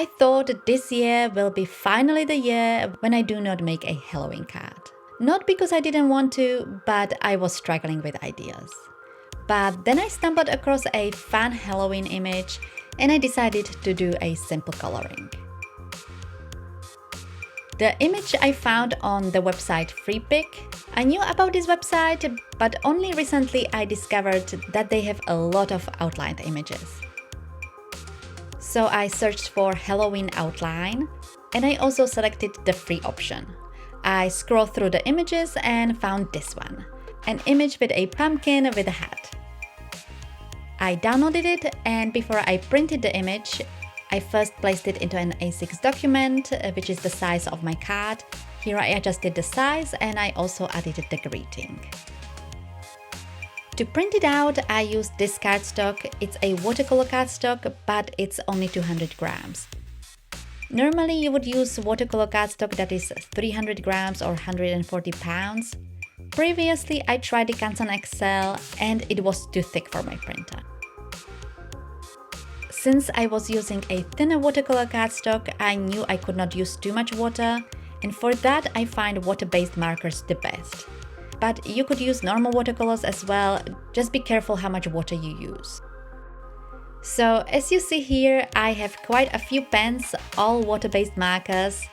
I thought this year will be finally the year when I do not make a Halloween card. Not because I didn't want to, but I was struggling with ideas. But then I stumbled across a fun Halloween image and I decided to do a simple coloring. The image I found on the website FREEPIK. I knew about this website, but only recently I discovered that they have a lot of outlined images. So I searched for Halloween outline and I also selected the free option. I scrolled through the images and found this one, an image with a pumpkin with a hat. I downloaded it, and before I printed the image, I first placed it into an A6 document, which is the size of my card. Here I adjusted the size and I also added the greeting. To print it out, I used this cardstock. It's a watercolor cardstock, but it's only 200 grams. Normally you would use watercolor cardstock that is 300 grams or 140 pounds. Previously I tried the Canson XL and it was too thick for my printer. Since I was using a thinner watercolor cardstock, I knew I could not use too much water, and for that I find water-based markers the best. But you could use normal watercolors as well, just be careful how much water you use. So as you see here, I have quite a few pens, all water-based markers.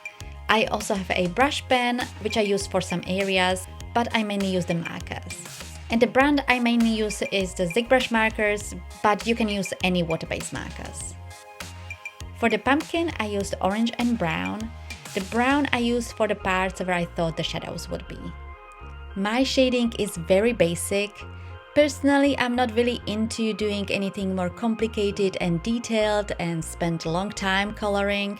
I also have a brush pen, which I use for some areas, but I mainly use the markers. And the brand I mainly use is the ZigBrush markers, but you can use any water-based markers. For the pumpkin, I used orange and brown. The brown I used for the parts where I thought the shadows would be. My shading is very basic. Personally, I'm not really into doing anything more complicated and detailed and spend a long time coloring.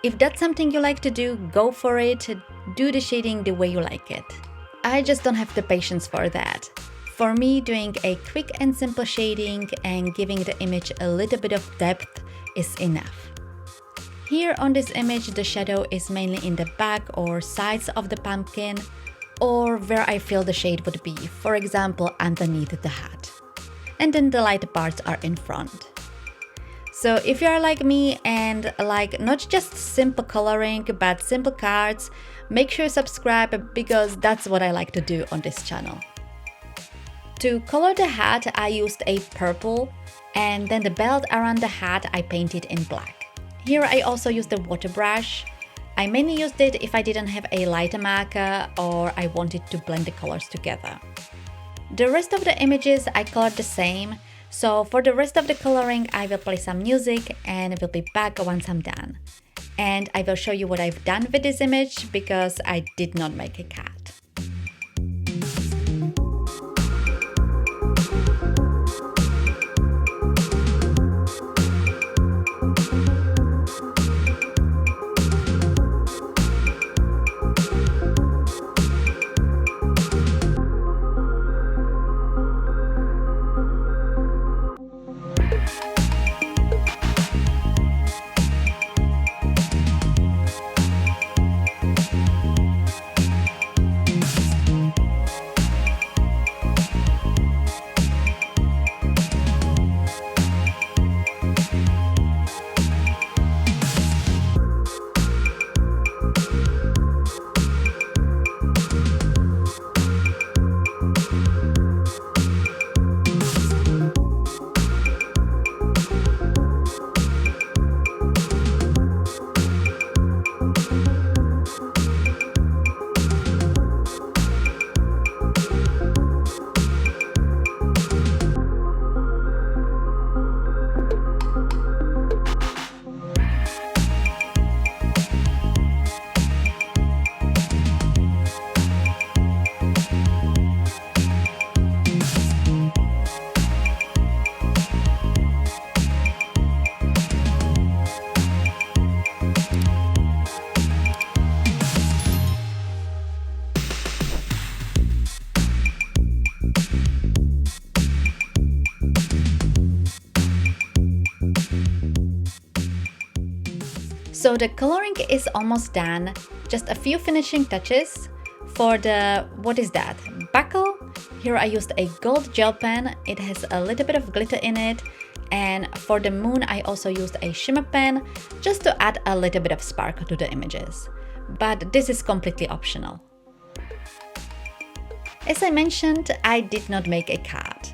If that's something you like to do, go for it. Do the shading the way you like it. I just don't have the patience for that. For me, doing a quick and simple shading and giving the image a little bit of depth is enough. Here on this image, the shadow is mainly in the back or sides of the pumpkin, or where I feel the shade would be, for example, underneath the hat. And then the light parts are in front. So if you are like me and like not just simple coloring, but simple cards, make sure you subscribe because that's what I like to do on this channel. To color the hat, I used a purple, and then the belt around the hat I painted in black. Here I also used the water brush. I mainly used it if I didn't have a lighter marker or I wanted to blend the colors together. The rest of the images I colored the same, so for the rest of the coloring I will play some music and will be back once I'm done. And I will show you what I've done with this image because I did not make a card. So the coloring is almost done, just a few finishing touches. For the, what is that, buckle? Here I used a gold gel pen, it has a little bit of glitter in it, And for the moon, I also used a shimmer pen just to add a little bit of sparkle to the images. But this is completely optional. As I mentioned, I did not make a card.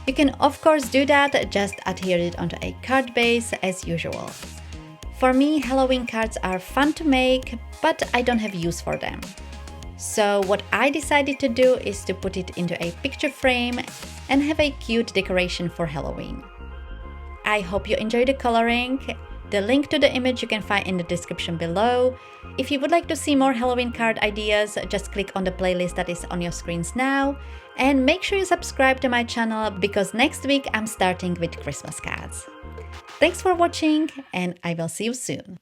You can of course do that, just adhere it onto a card base as usual. For me, Halloween cards are fun to make, but I don't have use for them. So what I decided to do is to put it into a picture frame and have a cute decoration for Halloween. I hope you enjoyed the coloring. The link to the image you can find in the description below. If you would like to see more Halloween card ideas, just click on the playlist that is on your screens now. And make sure you subscribe to my channel because next week I'm starting with Christmas cards. Thanks for watching and I will see you soon.